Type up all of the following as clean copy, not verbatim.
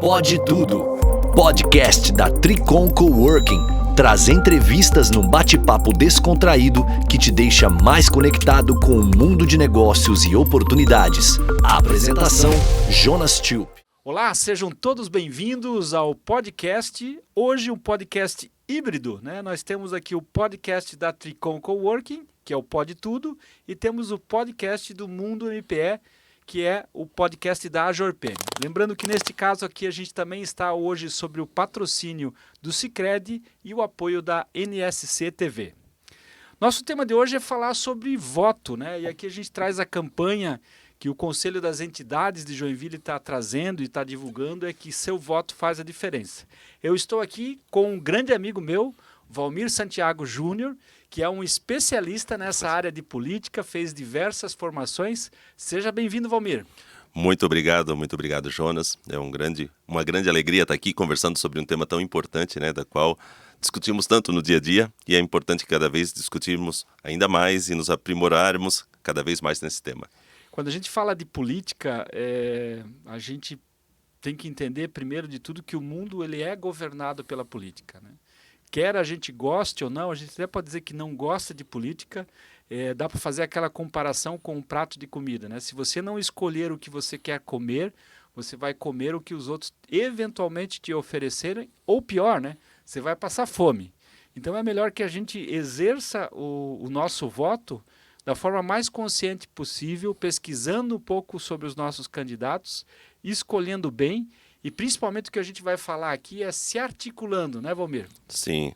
Pode Tudo, podcast da Tricom Coworking, traz entrevistas num bate-papo descontraído que te deixa mais conectado com o mundo de negócios e oportunidades. A apresentação, Jonas Tilp. Olá, sejam todos bem-vindos ao podcast. Hoje um podcast híbrido, né? Nós temos aqui o podcast da Tricom Coworking, que é o Pode Tudo, e temos o podcast do Mundo MPE, que é o podcast da Ajorpem. Lembrando que neste caso aqui a gente também está hoje sobre o patrocínio do Sicredi e o apoio da NSC TV. Nosso tema de hoje é falar sobre voto, né? E aqui a gente traz a campanha que o Conselho das Entidades de Joinville está trazendo e está divulgando, é que seu voto faz a diferença. Eu estou aqui com um grande amigo meu, Valmir Santiago Júnior, que é um especialista nessa área de política, fez diversas formações. Seja bem-vindo, Valmir. Muito obrigado, Jonas. É uma grande alegria estar aqui conversando sobre um tema tão importante, né, da qual discutimos tanto no dia a dia, e é importante cada vez discutirmos ainda mais e nos aprimorarmos cada vez mais nesse tema. Quando a gente fala de política, a gente tem que entender, primeiro de tudo, que o mundo ele é governado pela política, né? Quer a gente goste ou não, a gente até pode dizer que não gosta de política, dá para fazer aquela comparação com um prato de comida, né? Se você não escolher o que você quer comer, você vai comer o que os outros eventualmente te oferecerem, ou pior, né? Você vai passar fome. Então é melhor que a gente exerça o nosso voto da forma mais consciente possível, pesquisando um pouco sobre os nossos candidatos, escolhendo bem. E principalmente o que a gente vai falar aqui é se articulando, né, Valmir? Sim,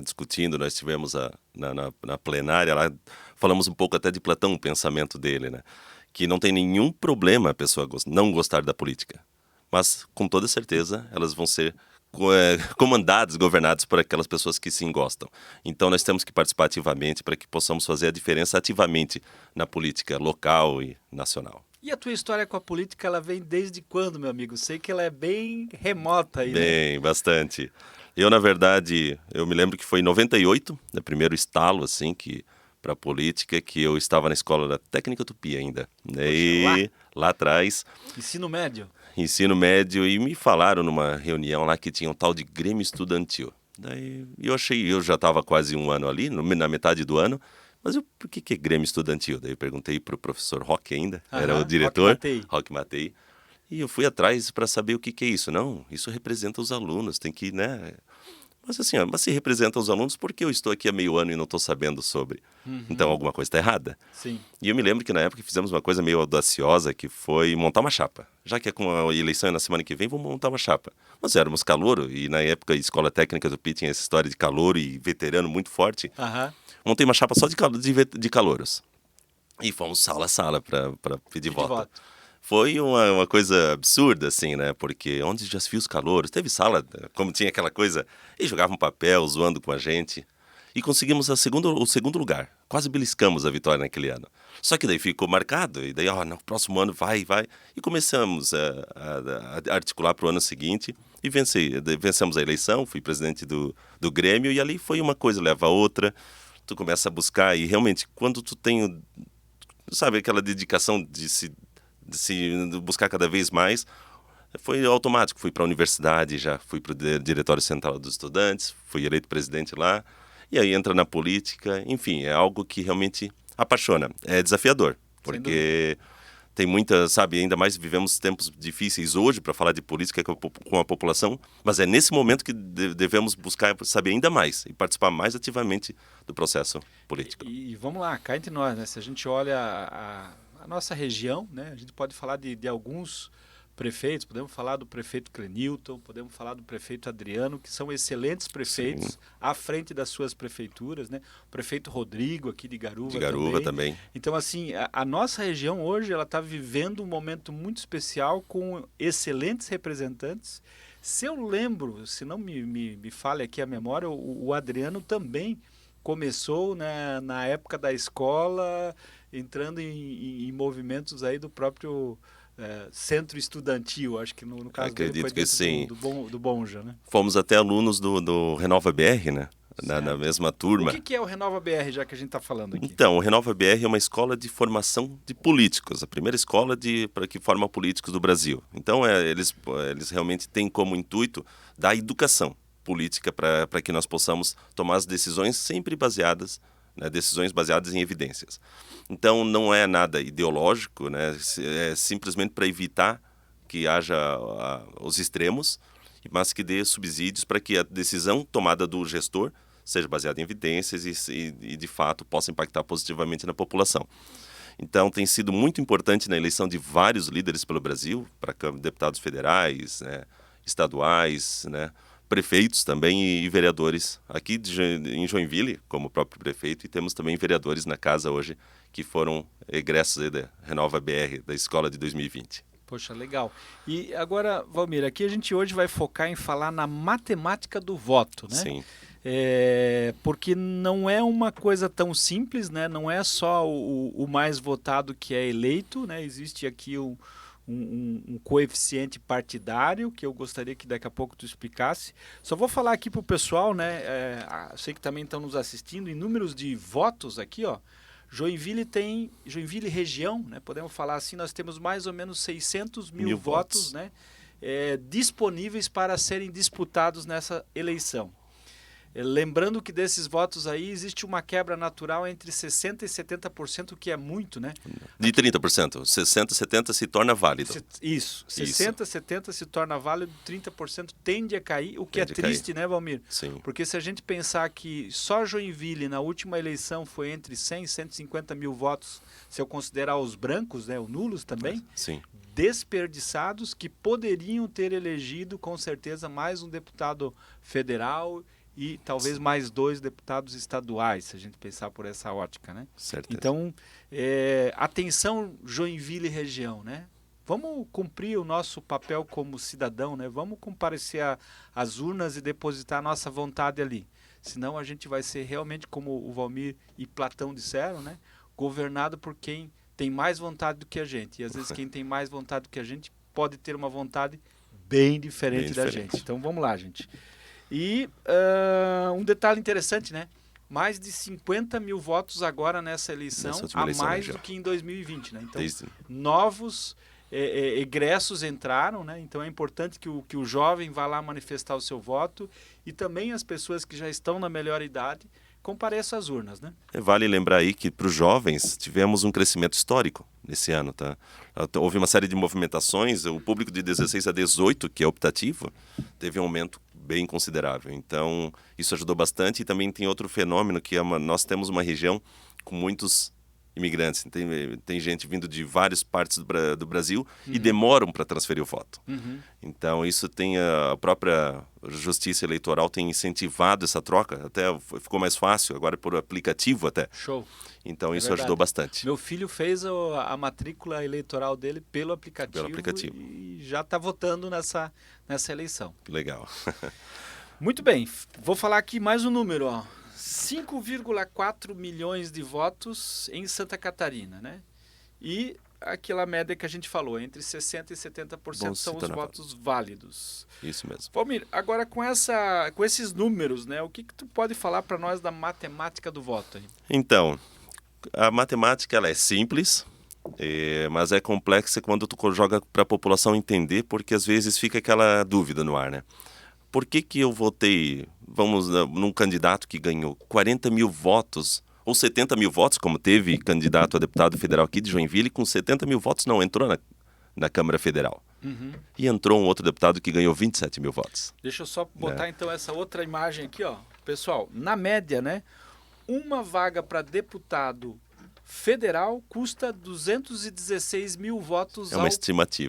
discutindo, nós tivemos na plenária lá, falamos um pouco até de Platão, o pensamento dele, né? Que não tem nenhum problema a pessoa não gostar da política, mas com toda certeza elas vão ser comandadas, governadas por aquelas pessoas que sim gostam. Então nós temos que participar ativamente para que possamos fazer a diferença ativamente na política local e nacional. E a tua história com a política, ela vem desde quando, meu amigo? Sei que ela é bem remota aí, Bem, né? Bastante. Eu, na verdade, eu me lembro que foi em 98, o primeiro estalo, assim, para a política, que eu estava na escola da Técnica Tupi ainda. E lá atrás... Ensino médio, e me falaram numa reunião lá que tinha um tal de Grêmio Estudantil. Daí eu já estava quase um ano ali, na metade do ano, mas por que é Grêmio Estudantil? Daí eu perguntei para o professor Roque ainda, era o diretor, Roque Matei, e eu fui atrás para saber o que é isso. Não, isso representa os alunos, tem que, né? Mas assim, mas se representa os alunos, por que eu estou aqui há meio ano e não estou sabendo sobre? Então alguma coisa está errada. Sim. E eu me lembro que na época fizemos uma coisa meio audaciosa, que foi montar uma chapa. Já que com a eleição é na semana que vem, vamos montar uma chapa. Nós éramos calouro, e na época a Escola Técnica do Tupi tinha essa história de calouro e veterano muito forte. Montei uma chapa só de calouros. E fomos sala a sala para pedir voto. Foi uma coisa absurda, assim, né? Porque onde já se viu os calouros? Teve sala, como tinha aquela coisa, e jogavam papel, zoando com a gente. E conseguimos o segundo lugar. Quase beliscamos a vitória naquele ano. Só que daí ficou marcado, e daí, no próximo ano vai. E começamos a articular para o ano seguinte, e vencemos a eleição, fui presidente do Grêmio, e ali foi uma coisa, leva a outra. Tu começa a buscar, e realmente, quando tu tem, sabe, aquela dedicação de se buscar cada vez mais, foi automático. Fui para a universidade, já fui para o Diretório Central dos Estudantes, fui eleito presidente lá, e aí entra na política. Enfim, é algo que realmente apaixona. É desafiador, porque tem muita, sabe, ainda mais vivemos tempos difíceis hoje para falar de política com a população, mas é nesse momento que devemos buscar saber ainda mais e participar mais ativamente do processo político. E vamos lá, cá entre nós, né? Se a gente olha a nossa região, né? A gente pode falar de alguns prefeitos, podemos falar do prefeito Clenilton, podemos falar do prefeito Adriano, que são excelentes prefeitos. Sim. À frente das suas prefeituras, né? O prefeito Rodrigo aqui de Garuva também. Então, assim, a nossa região hoje, ela está vivendo um momento muito especial com excelentes representantes. Se eu lembro, se não me falha aqui a memória, o Adriano também começou, né, na época da escola, entrando em movimentos aí do próprio centro estudantil, acho que no caso dele foi dentro do Bonja, né? Fomos até alunos do Renova BR, né? na mesma turma. O que é o Renova BR, já que a gente está falando aqui? Então, o Renova BR é uma escola de formação de políticos, a primeira escola para que forma políticos do Brasil. Então, eles realmente têm como intuito dar educação política para que nós possamos tomar as decisões sempre baseadas, né, decisões baseadas em evidências. Então, não é nada ideológico, né, é simplesmente para evitar que haja os extremos, mas que dê subsídios para que a decisão tomada do gestor seja baseada em evidências e de fato, possa impactar positivamente na população. Então, tem sido muito importante na eleição de vários líderes pelo Brasil, para deputados federais, né, estaduais, né, prefeitos também e vereadores aqui em Joinville, como o próprio prefeito, e temos também vereadores na casa hoje que foram egressos da Renova BR, da escola de 2020. Poxa, legal. E agora, Valmir, aqui a gente hoje vai focar em falar na matemática do voto, né? Sim. Porque não é uma coisa tão simples, né? Não é só o mais votado que é eleito, né? Existe aqui um coeficiente partidário que eu gostaria que daqui a pouco tu explicasse. Só vou falar aqui para o pessoal, né? Sei que também estão nos assistindo, em números de votos aqui, ó. Joinville região, né, podemos falar assim, nós temos mais ou menos 600 mil votos, né, disponíveis para serem disputados nessa eleição. Lembrando que desses votos aí existe uma quebra natural entre 60% e 70%, o que é muito, né? De 30%, 60%, 70% se torna válido. Isso, 60%, 70% se torna válido, 30% tende a cair, o que é triste, né, Valmir? Sim. Porque se a gente pensar que só Joinville, na última eleição, foi entre 100 e 150 mil votos, se eu considerar os brancos, né, os nulos também, sim, desperdiçados, que poderiam ter elegido, com certeza, mais um deputado federal e talvez mais 2 deputados estaduais, se a gente pensar por essa ótica, né? Certeza. Então, atenção Joinville região, né? Vamos cumprir o nosso papel como cidadão, né? Vamos comparecer às urnas e depositar a nossa vontade ali. Senão a gente vai ser realmente, como o Valmir e Platão disseram, né? Governado por quem tem mais vontade do que a gente. E às vezes quem tem mais vontade do que a gente pode ter uma vontade bem diferente da gente. Então vamos lá, gente. E um detalhe interessante, né? Mais de 50 mil votos agora nessa eleição, a mais do que em 2020, né? Então, novos egressos entraram, né? Então é importante que o jovem vá lá manifestar o seu voto e também as pessoas que já estão na melhor idade compareçam às urnas, né? Vale lembrar aí que para os jovens tivemos um crescimento histórico nesse ano, tá? Houve uma série de movimentações, o público de 16 a 18, que é optativo, teve um aumento bem considerável. Então, isso ajudou bastante. E também tem outro fenômeno que nós temos uma região com muitos imigrantes. Tem gente vindo de várias partes do Brasil e demoram para transferir o voto. Então, isso tem a própria Justiça Eleitoral tem incentivado essa troca. Até ficou mais fácil, agora por aplicativo até. Show. Então, isso ajudou bastante. Meu filho fez a matrícula eleitoral dele pelo aplicativo. E já está votando nessa eleição. Legal. Muito bem. Vou falar aqui mais um número, ó. 5,4 milhões de votos em Santa Catarina, né? E aquela média que a gente falou, entre 60% e 70% são os votos válidos. Isso mesmo. Valmir, agora com esses números, né? O que tu pode falar para nós da matemática do voto aí? Então, a matemática ela é simples, mas é complexa quando tu joga para a população entender, porque às vezes fica aquela dúvida no ar, né? Por que eu votei, num candidato que ganhou 40 mil votos, ou 70 mil votos, como teve candidato a deputado federal aqui de Joinville, com 70 mil votos não entrou na Câmara Federal. E entrou um outro deputado que ganhou 27 mil votos. Deixa eu só botar então essa outra imagem aqui, ó. Pessoal, na média, né, uma vaga para deputado federal custa 216 mil votos ao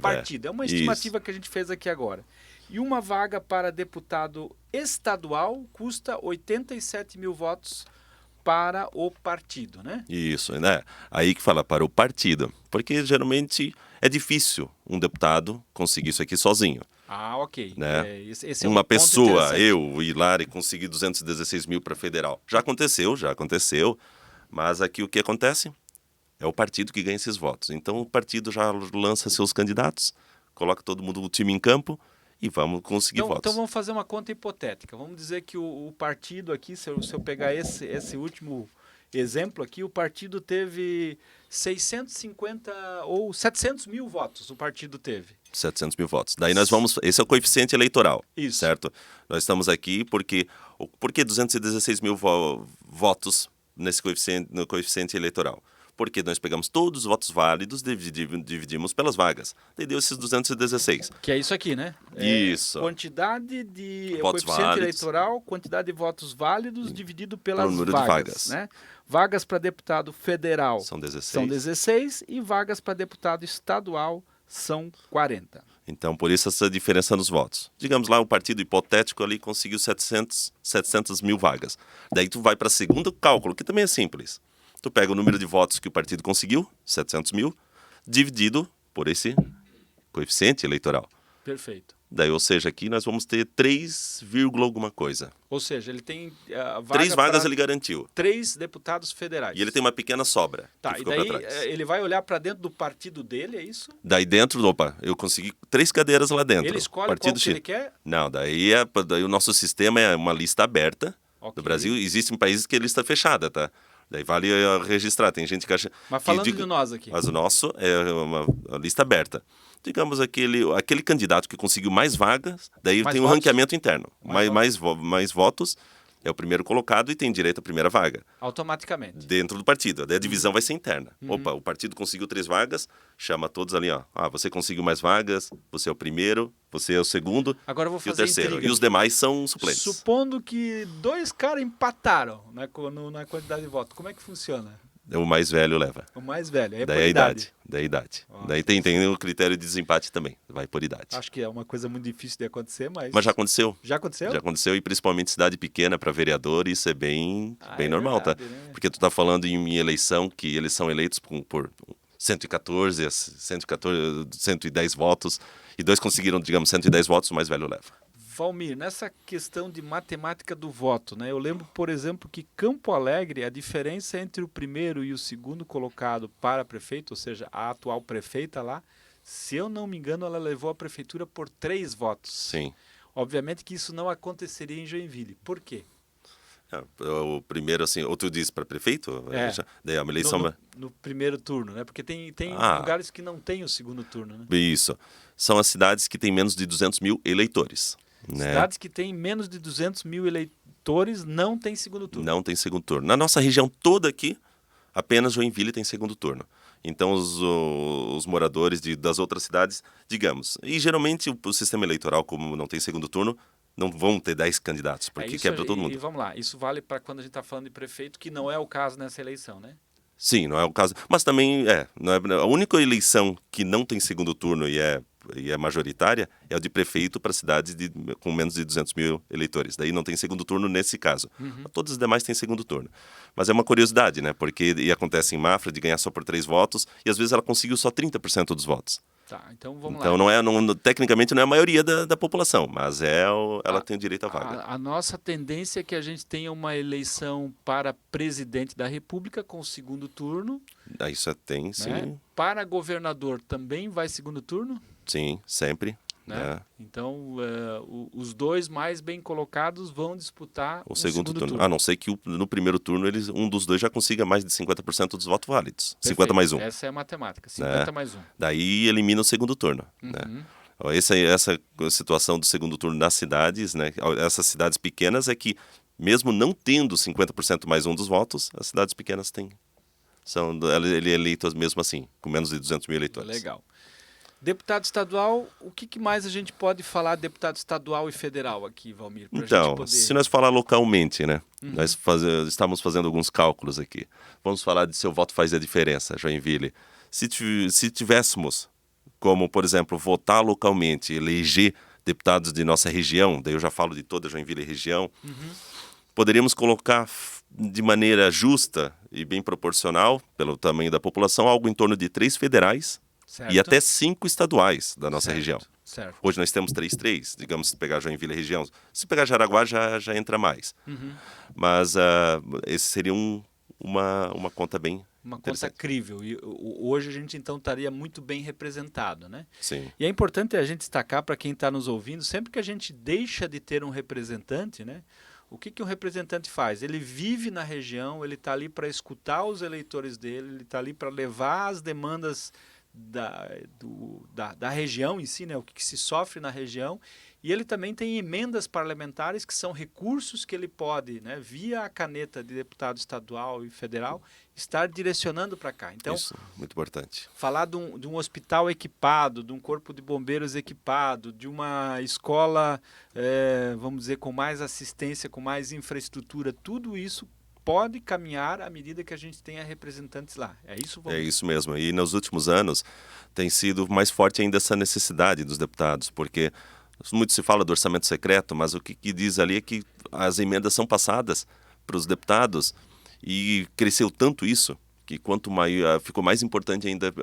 partido. É uma estimativa que a gente fez aqui agora. E uma vaga para deputado estadual custa 87 mil votos para o partido, né? Isso, né? Aí que fala para o partido, porque geralmente é difícil um deputado conseguir isso aqui sozinho. Ah, ok. Né? Esse é uma pessoa, eu, Hilário, conseguir 216 mil para federal. Já aconteceu, mas aqui o que acontece? É o partido que ganha esses votos. Então o partido já lança seus candidatos, coloca todo mundo, o time em campo, e vamos conseguir votos. Então vamos fazer uma conta hipotética. Vamos dizer que o partido aqui, se eu pegar esse último exemplo aqui, o partido teve 650 ou 700 mil votos, o partido teve. 700 mil votos. Daí nós vamos... Esse é o coeficiente eleitoral, Isso. certo? Nós estamos aqui porque... Por que 216 mil votos no coeficiente eleitoral? Porque nós pegamos todos os votos válidos, dividimos pelas vagas. Daí deu esses 216. Que é isso aqui, né? Isso. Quantidade de Votos coeficiente válidos. eleitoral, quantidade de votos válidos dividido pelas número de vagas. vagas. Né? Vagas para deputado federal São 16. são 16 e vagas para deputado estadual são 40. Então, por isso essa diferença nos votos. Digamos lá, o partido hipotético ali conseguiu 700 mil vagas. Daí tu vai para o segundo cálculo, que também é simples. Tu pega o número de votos que o partido conseguiu, 700 mil, dividido por esse coeficiente eleitoral. Perfeito. Daí, ou seja, aqui nós vamos ter 3, alguma coisa. Ou seja, ele tem 3 vagas pra ele garantiu. 3 deputados federais. E ele tem uma pequena sobra Tá, que e ficou daí para trás. ele vai olhar para dentro do partido dele, é isso? Daí dentro, eu consegui 3 cadeiras lá dentro. Ele escolhe partido qual que X. ele quer? Não, daí o nosso sistema é uma lista aberta. Ok. No Brasil, existem países que é lista fechada, tá? Daí vale registrar. Tem gente que acha... Mas falando que, de nós aqui. Mas o nosso é uma lista aberta. Digamos, aquele candidato que conseguiu mais vagas, daí Mais tem um votos? ranqueamento interno. Mais votos, é o primeiro colocado e tem direito à primeira vaga. Automaticamente. Dentro do partido. Daí a divisão vai ser interna. Opa, o partido conseguiu 3 vagas, chama todos ali, ó. Ah, você conseguiu mais vagas, você é o primeiro, você é o segundo Agora eu vou e o fazer terceiro. intriga E os aqui. demais são suplentes. Supondo que 2 caras empataram na quantidade de votos, como é que funciona? O mais velho leva. O mais velho, é Daí por a idade. idade. Daí a idade. Ó. Daí tem o critério de desempate também. Vai por idade. Acho que é uma coisa muito difícil de acontecer, mas... Mas já aconteceu. Já aconteceu? Já aconteceu, e principalmente cidade pequena para vereador, isso é bem É normal, verdade, tá? né? Porque tu tá falando em eleição que eles são eleitos por 114, 110 votos, e 2 conseguiram, digamos, 110 votos, o mais velho leva. Valmir, nessa questão de matemática do voto, né? Eu lembro, por exemplo, que Campo Alegre, a diferença entre o primeiro e o segundo colocado para prefeito, ou seja, a atual prefeita lá, se eu não me engano, ela levou a prefeitura por 3 votos. Sim. Obviamente que isso não aconteceria em Joinville. Por quê? O primeiro, assim, ou tu diz para prefeito? Daí é uma eleição... No primeiro turno, né? Porque tem lugares que não tem o segundo turno, né? Isso. São as cidades que têm menos de 200 mil eleitores. Né? Cidades que têm menos de 200 mil eleitores não têm segundo turno. Não tem segundo turno. Na nossa região toda aqui, apenas Joinville tem segundo turno. Então, os moradores das outras cidades, digamos... E geralmente o sistema eleitoral, como não tem segundo turno, não vão ter 10 candidatos, porque quebra todo mundo. E vamos lá, isso vale para quando a gente está falando de prefeito, que não é o caso nessa eleição, né? Sim, não é o caso. Mas também não é a única eleição que não tem segundo turno e é majoritária é o de prefeito para cidades com menos de 200 mil eleitores. Daí não tem segundo turno nesse caso. Todos os demais têm segundo turno. Mas é uma curiosidade, né? Porque acontece em Mafra de ganhar só por 3 votos e às vezes ela conseguiu só 30% dos votos. Tá, então vamos Então lá. tecnicamente não é a maioria da população, mas ela tem o direito à vaga. A nossa tendência é que a gente tenha uma eleição para presidente da República com segundo turno. Isso tem, sim. Né? Para governador também vai segundo turno. Sim, sempre. Né? Então, os 2 mais bem colocados vão disputar o segundo turno. A não ser que no primeiro turno um dos 2 já consiga mais de 50% dos votos válidos. Perfeito. 50 mais 1. Essa é a matemática, 50 mais 1. Daí elimina o segundo turno. Né? Essa situação do segundo turno nas cidades, né? Essas cidades pequenas é que, mesmo não tendo 50% mais 1 dos votos, as cidades pequenas têm. Ele é eleito mesmo assim, com menos de 200 mil eleitores. Legal. Deputado estadual, o que mais a gente pode falar de deputado estadual e federal aqui, Valmir? Então, se nós falar localmente, né? Nós estamos fazendo alguns cálculos aqui. Vamos falar de seu voto faz a diferença, Joinville. Se tivéssemos como, por exemplo, votar localmente, eleger deputados de nossa região, daí eu já falo de toda a Joinville região, poderíamos colocar de maneira justa e bem proporcional, pelo tamanho da população, algo em torno de 3 federais, certo, e até 5 estaduais da nossa região. Certo. Hoje nós temos 3, digamos, se pegar Joinville região. Se pegar Jaraguá, já entra mais. Mas esse seria uma conta bem Uma conta crível. E hoje a gente, então, estaria muito bem representado, né? Sim. E é importante a gente destacar para quem está nos ouvindo, sempre que a gente deixa de ter um representante, né? O que um representante faz? Ele vive na região, ele está ali para escutar os eleitores dele, ele está ali para levar as demandas da região em si, né? O que se sofre na região. E ele também tem emendas parlamentares, que são recursos que ele pode, né, via a caneta de deputado estadual e federal, estar direcionando para cá. Então, isso, muito importante. Falar de um hospital equipado, de um corpo de bombeiros equipado, de uma escola, vamos dizer, com mais assistência, com mais infraestrutura, tudo isso pode caminhar à medida que a gente tenha representantes lá. É isso? É isso mesmo. E nos últimos anos tem sido mais forte ainda essa necessidade dos deputados, porque muito se fala do orçamento secreto, mas o que diz ali é que as emendas são passadas para os deputados e cresceu tanto isso que quanto maior, ficou mais importante ainda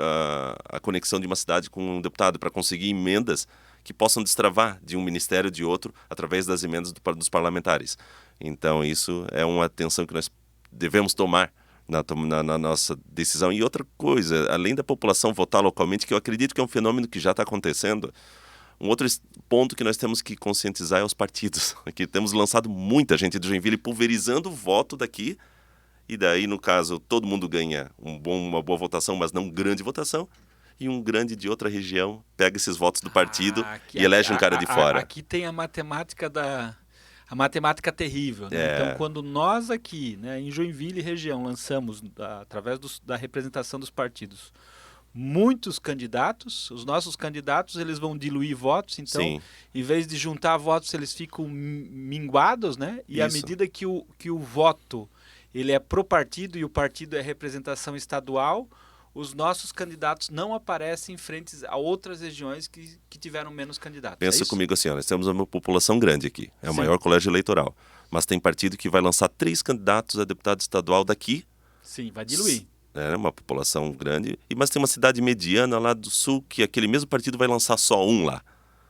a conexão de uma cidade com um deputado para conseguir emendas que possam destravar de um ministério de outro através das emendas dos parlamentares. Então isso é uma atenção que nós devemos tomar na nossa decisão. E outra coisa, além da população votar localmente, que eu acredito que é um fenômeno que já está acontecendo, um outro ponto que nós temos que conscientizar é os partidos. Aqui temos lançado muita gente de Joinville pulverizando o voto daqui, e daí, no caso, todo mundo ganha uma boa votação, mas não grande votação, e um grande de outra região pega esses votos do partido e elege um cara de fora. Aqui tem a matemática a matemática terrível, né? Então, quando nós aqui, né, em Joinville região, lançamos, através da representação dos partidos, muitos candidatos, os nossos candidatos, eles vão diluir votos, então, Sim. Em vez de juntar votos, eles ficam minguados, né? E à medida que o voto ele é pro partido e o partido é representação estadual, os nossos candidatos não aparecem em frente a outras regiões que tiveram menos candidatos. Pensa comigo assim, nós temos uma população grande aqui, é o maior colégio eleitoral, mas tem partido que vai lançar 3 candidatos a deputado estadual daqui. Sim, vai diluir. É uma população grande, mas tem uma cidade mediana lá do sul que aquele mesmo partido vai lançar só um lá.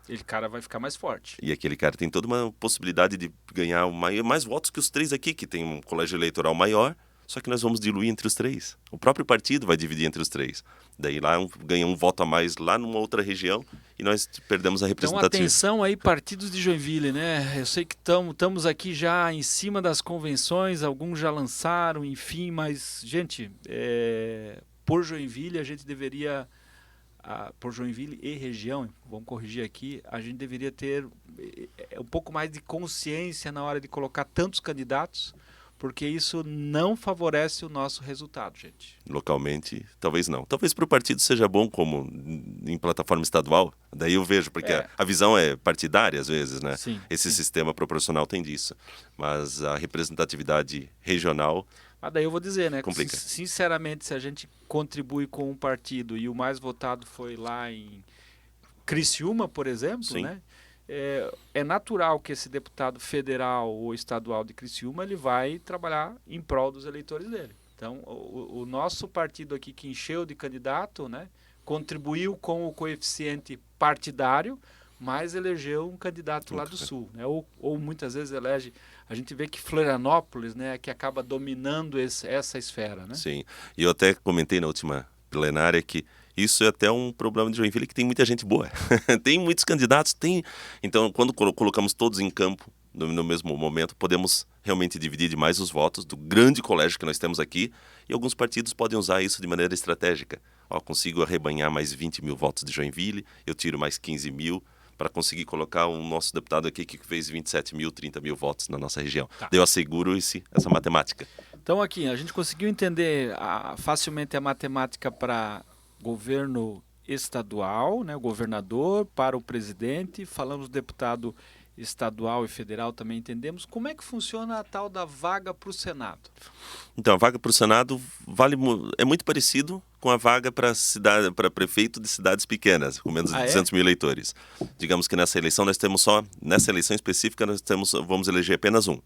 Aquele cara vai ficar mais forte. E aquele cara tem toda uma possibilidade de ganhar mais votos que os 3 aqui, que tem um colégio eleitoral maior, só que nós vamos diluir entre os 3. O próprio partido vai dividir entre os 3. Daí lá ganha um voto a mais lá numa outra região e nós perdemos a representatividade. Então atenção aí, partidos de Joinville, né? Eu sei que estamos aqui já em cima das convenções, alguns já lançaram, enfim, mas, gente, por Joinville a gente deveria... por Joinville e região, vamos corrigir aqui, a gente deveria ter um pouco mais de consciência na hora de colocar tantos candidatos, porque isso não favorece o nosso resultado, gente. Localmente, talvez não. Talvez para o partido seja bom como em plataforma estadual, daí eu vejo, porque a visão é partidária às vezes, né? Sim, Esse sistema proporcional tem disso, mas a representatividade regional... Mas daí eu vou dizer, né? Complica. Sinceramente, se a gente contribui com um partido e o mais votado foi lá em Criciúma, por exemplo, Sim. né? É natural que esse deputado federal ou estadual de Criciúma ele vai trabalhar em prol dos eleitores dele. Então, o nosso partido aqui que encheu de candidato, né? Contribuiu com o coeficiente partidário, mas elegeu um candidato lá do Sul, né? Ou muitas vezes elege... A gente vê que Florianópolis, né, que acaba dominando essa esfera, né? Sim, e eu até comentei na última plenária que isso é até um problema de Joinville, que tem muita gente boa. Tem muitos candidatos, tem... Então, quando colocamos todos em campo no mesmo momento, podemos realmente dividir demais os votos do grande colégio que nós temos aqui, e alguns partidos podem usar isso de maneira estratégica. Consigo arrebanhar mais 20 mil votos de Joinville, eu tiro mais 15 mil, para conseguir colocar o nosso deputado aqui que fez 27 mil, 30 mil votos na nossa região. Tá. Eu asseguro essa matemática. Então aqui, a gente conseguiu entender facilmente a matemática para governo estadual, né, o governador, para o presidente, falamos do deputado estadual e federal, também entendemos. Como é que funciona a tal da vaga para o Senado? Então, a vaga para o Senado é muito parecido com a vaga para prefeito de cidades pequenas, com menos de 200 mil eleitores. Digamos que nessa eleição nessa eleição específica, vamos eleger apenas um.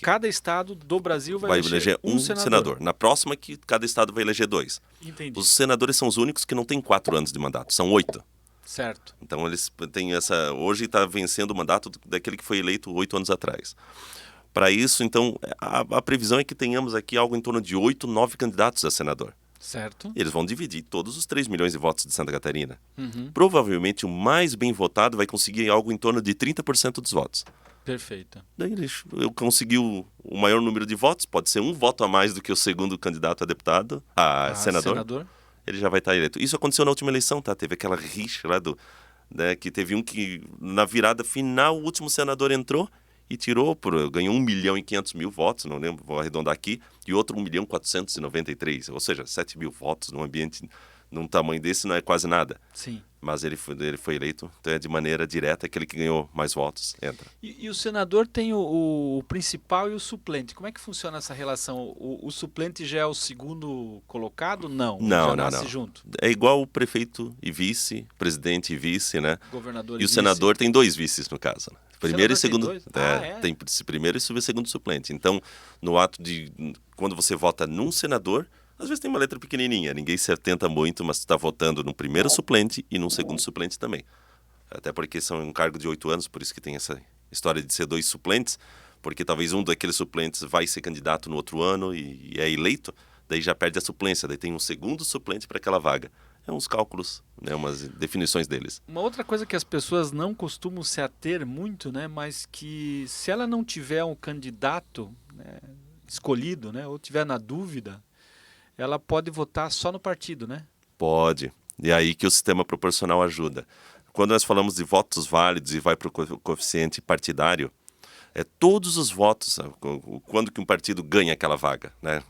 Cada estado do Brasil vai eleger um senador. Na próxima, que cada estado vai eleger 2. Entendi. Os senadores são os únicos que não têm 4 anos de mandato, são 8. Certo. Então eles têm hoje está vencendo o mandato daquele que foi eleito 8 anos atrás. Para isso, então, a previsão é que tenhamos aqui algo em torno de 8, 9 candidatos a senador. Certo. Eles vão dividir todos os 3 milhões de votos de Santa Catarina. Uhum. Provavelmente o mais bem votado vai conseguir algo em torno de 30% dos votos. Perfeito. Daí eu consegui o maior número de votos, pode ser um voto a mais do que o segundo candidato a deputado, a senador. Ele já vai estar eleito. Isso aconteceu na última eleição, tá? Teve aquela rixa lá que teve um que na virada final o último senador entrou e ganhou 1.500.000 votos, não lembro, vou arredondar aqui, e outro 1.493.000, ou seja, 7.000 votos num ambiente, num tamanho desse não é quase nada. Sim. Mas ele foi eleito, então é de maneira direta, aquele que ganhou mais votos entra. E o senador tem o principal e o suplente. Como é que funciona essa relação? O suplente já é o segundo colocado? Não. Não, já não, nasce não. junto. É igual o prefeito e vice, presidente e vice, né? Governador E o vice. senador tem 2 vices, no caso. Né? Primeiro e Senador segundo. tem 2? Tem primeiro e segundo suplente. Então, no ato de. Quando você vota num senador, às vezes tem uma letra pequenininha, ninguém se atenta muito, mas está votando no primeiro suplente e no segundo suplente também. Até porque são um cargo de 8 anos, por isso que tem essa história de ser 2 suplentes, porque talvez um daqueles suplentes vai ser candidato no outro ano e é eleito, daí já perde a suplência, daí tem um segundo suplente para aquela vaga. É uns cálculos, né, umas definições deles. Uma outra coisa que as pessoas não costumam se ater muito, né, mas que se ela não tiver um candidato, né, escolhido, né, ou tiver na dúvida, ela pode votar só no partido, né? Pode. E é aí que o sistema proporcional ajuda. Quando nós falamos de votos válidos e vai para o coeficiente partidário, todos os votos, quando que um partido ganha aquela vaga, né?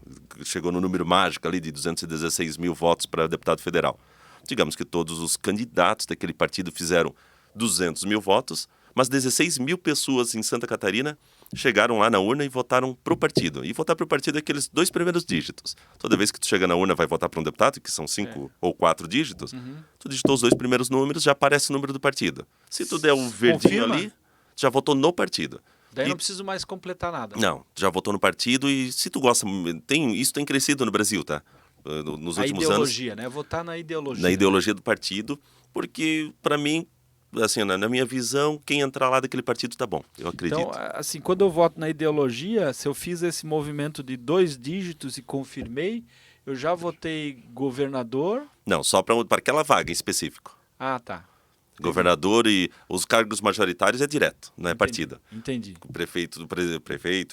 Chegou no número mágico ali de 216.000 votos para deputado federal. Digamos que todos os candidatos daquele partido fizeram 200.000 votos, mas 16.000 pessoas em Santa Catarina chegaram lá na urna e votaram para o partido. E votar para o partido é aqueles 2 primeiros dígitos. Toda vez que tu chega na urna vai votar para um deputado, que são 5 ou 4 dígitos, tu digitou os 2 primeiros números, já aparece o número do partido. Se tu der o verdinho ali, já votou no partido. Daí não preciso mais completar nada. Não, já votou no partido e se tu gosta... Isso tem crescido no Brasil, tá? Nos últimos anos. A ideologia, né? Votar na ideologia. Na ideologia do partido, porque para mim... Assim, na minha visão, quem entrar lá daquele partido tá bom, eu acredito. Então, assim, quando eu voto na ideologia, se eu fiz esse movimento de 2 dígitos e confirmei, eu já votei governador? Não, só para aquela vaga em específico. Ah, tá. Governador e os cargos majoritários é direto, não é partido. Entendi. Prefeito,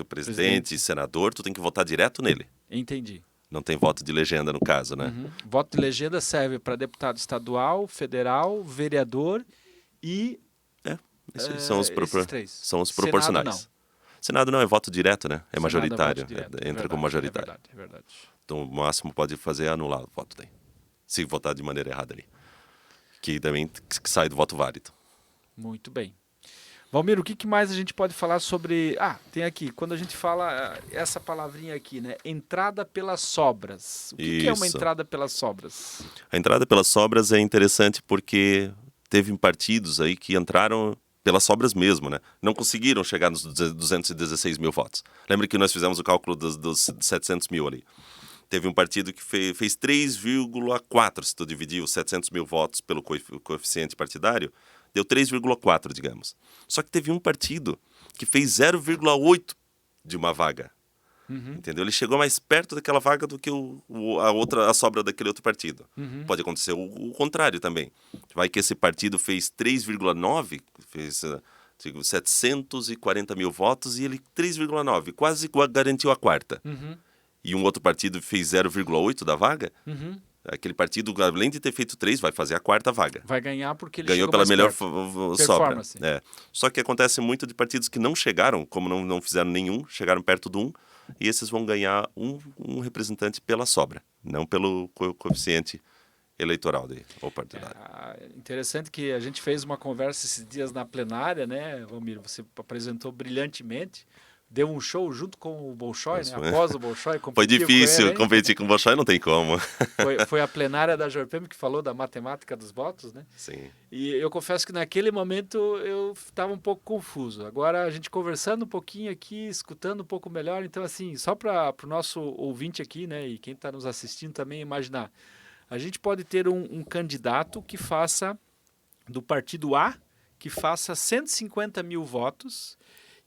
presidente, senador, tu tem que votar direto nele. Entendi. Não tem voto de legenda no caso, né? Voto de legenda serve para deputado estadual, federal, vereador e... Esses são os são os proporcionais. Senado Senado não, é voto direto, né? É Senado majoritário. voto direto, Entra verdade, como majoritário. É verdade. Então, o máximo pode fazer é anular o voto daí. Se votar de maneira errada ali. Que também sai do voto válido. Muito bem. Valmir, o que mais a gente pode falar sobre... tem aqui, quando a gente fala essa palavrinha aqui, né? Entrada pelas sobras. O que é uma entrada pelas sobras? A entrada pelas sobras é interessante porque teve partidos aí que entraram pelas sobras mesmo, né? Não conseguiram chegar nos 216.000 votos. Lembra que nós fizemos o cálculo dos 700.000 ali. Teve um partido que fez 3,4, se tu dividir os 700.000 votos pelo coeficiente partidário, deu 3,4, digamos. Só que teve um partido que fez 0,8 de uma vaga. Entendeu? Ele chegou mais perto daquela vaga do que a sobra daquele outro partido. Pode acontecer o contrário também. Vai que esse partido fez 3,9, fez 740.000 votos e ele 3,9, quase garantiu a quarta. E um outro partido fez 0,8 da vaga, aquele partido, além de ter feito 3, vai fazer a quarta vaga. Vai ganhar porque ele ganhou chegou pela mais melhor perto. sobra. Só que acontece muito de partidos que não chegaram, como não fizeram nenhum, chegaram perto do 1, e esses vão ganhar um representante pela sobra, não pelo coeficiente eleitoral ou partidário. Interessante que a gente fez uma conversa esses dias na plenária, né, Valmir? Você apresentou brilhantemente. Deu um show junto com o Bolshoi, né? Após o Bolshoi. Foi difícil competir com o Bolshoi, não tem como. Foi a plenária da Jorpem que falou da matemática dos votos, né? Sim. E eu confesso que naquele momento eu estava um pouco confuso. Agora a gente conversando um pouquinho aqui, escutando um pouco melhor. Então, assim, só para o nosso ouvinte aqui, né? E quem está nos assistindo também imaginar. A gente pode ter um candidato que faça, do partido A, que faça 150.000 votos.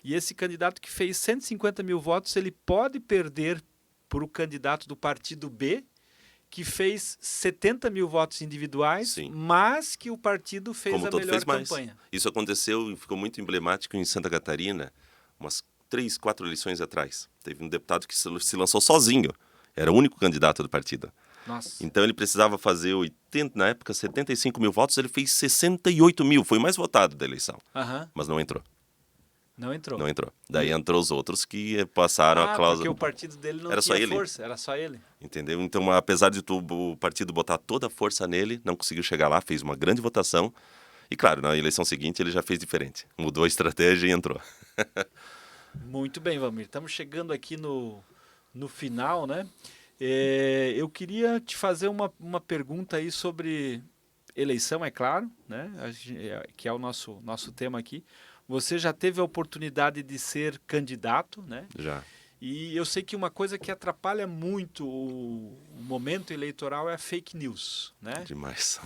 E esse candidato que fez 150 mil votos, ele pode perder para o candidato do partido B, que fez 70 mil votos individuais, Sim. mas que o partido fez Como a todo melhor fez mais. campanha. Isso aconteceu e ficou muito emblemático em Santa Catarina, umas 3, 4 eleições atrás. Teve um deputado que se lançou sozinho. Era o único candidato do partido. Nossa. Então ele precisava fazer 80, na época 75 mil votos, ele fez 68 mil. Foi o mais votado da eleição. Aham. Mas não entrou. Não entrou. Não entrou. Daí entrou os outros que passaram a cláusula. Porque o partido dele não Era só tinha ele. força, era só ele. Entendeu? Então, apesar de o partido botar toda a força nele, não conseguiu chegar lá, fez uma grande votação. E claro, na eleição seguinte ele já fez diferente. Mudou a estratégia e entrou. Muito bem, Valmir. Estamos chegando aqui no final, né? Eu queria te fazer uma pergunta aí sobre eleição, é claro, né? Que é o nosso tema aqui. Você já teve a oportunidade de ser candidato, né? Já. E eu sei que uma coisa que atrapalha muito o momento eleitoral é a fake news, né? Demais.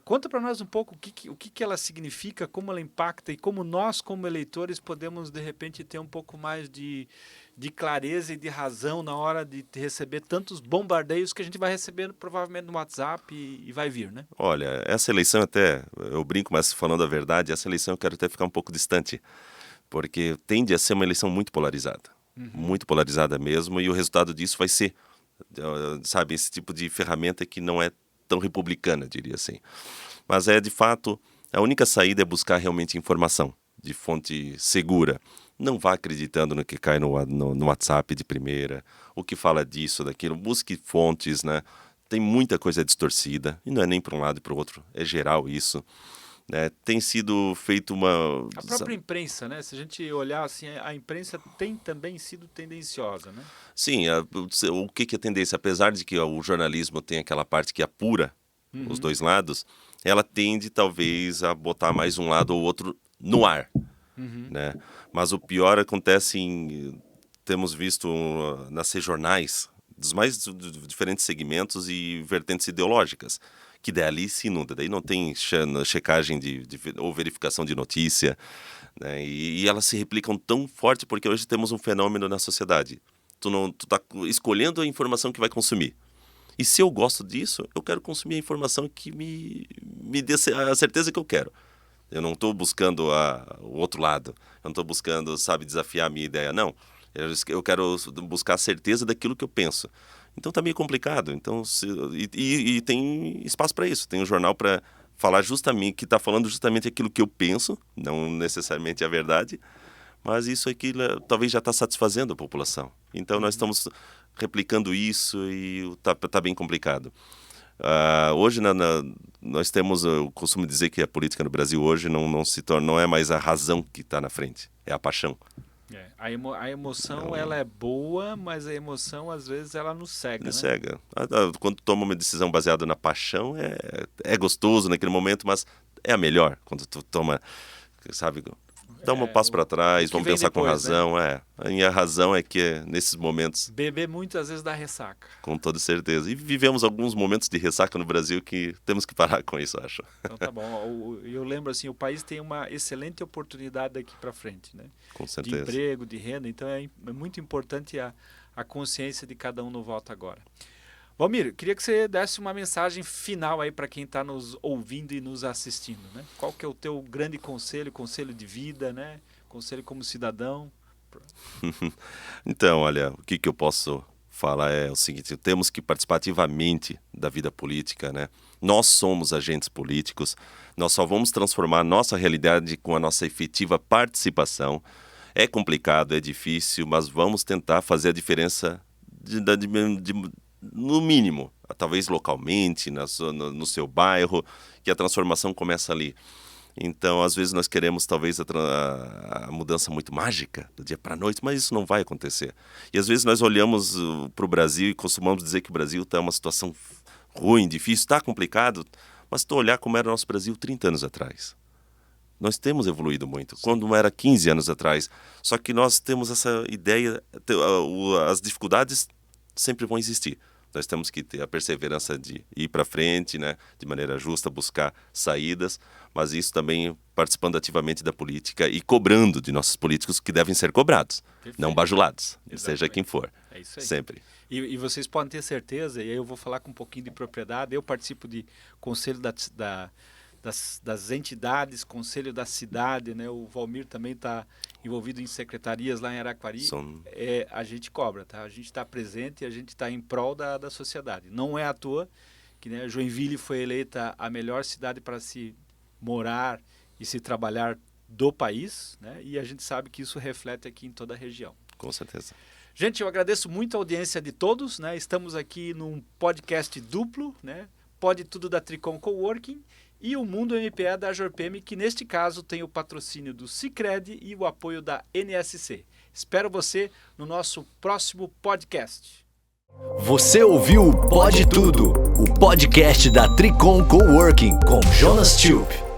Conta para nós um pouco o que ela significa, como ela impacta e como nós, como eleitores, podemos, de repente, ter um pouco mais de clareza e de razão na hora de receber tantos bombardeios que a gente vai receber provavelmente no WhatsApp e vai vir, né? Olha, essa eleição até, eu brinco, mas falando a verdade, essa eleição eu quero até ficar um pouco distante, porque tende a ser uma eleição muito polarizada. Muito polarizada mesmo, e o resultado disso vai ser, sabe, esse tipo de ferramenta que não é tão republicana, diria assim. Mas de fato, a única saída é buscar realmente informação de fonte segura. Não vá acreditando no que cai no WhatsApp de primeira, o que fala disso, daquilo. Busque fontes, né? Tem muita coisa distorcida, e não é nem para um lado e para o outro, é geral isso. Tem sido feito uma... A própria imprensa, né? Se a gente olhar assim, a imprensa tem também sido tendenciosa, né? Sim, o que é tendência? Apesar de que o jornalismo tem aquela parte que apura os dois lados, ela tende talvez a botar mais um lado ou outro no ar, né? Mas o pior acontece temos visto nascer jornais dos mais diferentes segmentos e vertentes ideológicas, que dali se inunda, daí não tem checagem ou verificação de notícia, né? E elas se replicam tão forte porque hoje temos um fenômeno na sociedade. Tu tá escolhendo a informação que vai consumir. E se eu gosto disso, eu quero consumir a informação que me dê a certeza que eu quero. Eu não estou buscando o outro lado. Eu não estou buscando, sabe, desafiar a minha ideia. Não. Eu quero buscar a certeza daquilo que eu penso. Então está meio complicado. Então, e tem espaço para isso. Tem um jornal para falar justamente, que está falando justamente aquilo que eu penso, não necessariamente a verdade, mas isso aqui talvez já está satisfazendo a população. Então nós estamos replicando isso e tá bem complicado. Hoje nós temos, eu costumo dizer que a política no Brasil hoje não é mais a razão que está na frente, é a paixão. A emoção ela é boa, mas a emoção às vezes ela nos cega, Nos né? cega. Quando toma uma decisão baseada na paixão é gostoso naquele momento, mas é a melhor quando tu toma, sabe, dá um passo para trás, vamos pensar depois, com razão, né? E a razão é que nesses momentos... Beber muitas vezes dá ressaca. Com toda certeza. E vivemos alguns momentos de ressaca no Brasil que temos que parar com isso, acho. Então tá bom. Eu lembro assim, o país tem uma excelente oportunidade daqui para frente, né? Com certeza. De emprego, de renda, então é muito importante a consciência de cada um no voto agora. Valmir, queria que você desse uma mensagem final aí para quem está nos ouvindo e nos assistindo, né? Qual que é o teu grande conselho de vida, né? Conselho como cidadão? Então, olha, o que eu posso falar é o seguinte: temos que participar ativamente da vida política, né? Nós somos agentes políticos, nós só vamos transformar a nossa realidade com a nossa efetiva participação. É complicado, é difícil, mas vamos tentar fazer a diferença no mínimo, talvez localmente, no seu bairro, que a transformação começa ali. Então, às vezes nós queremos talvez a mudança muito mágica, do dia para a noite, mas isso não vai acontecer. E às vezes nós olhamos para o Brasil e costumamos dizer que o Brasil está em uma situação ruim, difícil, está complicado, mas se tu olhar como era o nosso Brasil 30 anos atrás. Nós temos evoluído muito, quando era 15 anos atrás. Só que nós temos essa ideia, as dificuldades sempre vão existir, Nós temos que ter a perseverança de ir para frente, né, de maneira justa, buscar saídas, mas isso também participando ativamente da política e cobrando de nossos políticos que devem ser cobrados, não bajulados, seja quem for, é isso aí. sempre. E vocês podem ter certeza, e aí eu vou falar com um pouquinho de propriedade, eu participo de conselho das entidades, conselho da cidade, né? O Valmir também está envolvido em secretarias lá em Araquari. A gente cobra, tá? A gente está presente e a gente está em prol da sociedade. Não é à toa que, né, Joinville foi eleita a melhor cidade para se morar e se trabalhar do país, né? E a gente sabe que isso reflete aqui em toda a região. Com certeza. Gente, eu agradeço muito a audiência de todos, né? Estamos aqui num podcast duplo, né? Pode Tudo da Tricom Coworking e o Mundo MPE da Jorpem, que neste caso tem o patrocínio do Sicredi e o apoio da NSC. Espero você no nosso próximo podcast. Você ouviu o Pode Tudo, o podcast da Tricom Coworking com Jonas Tube.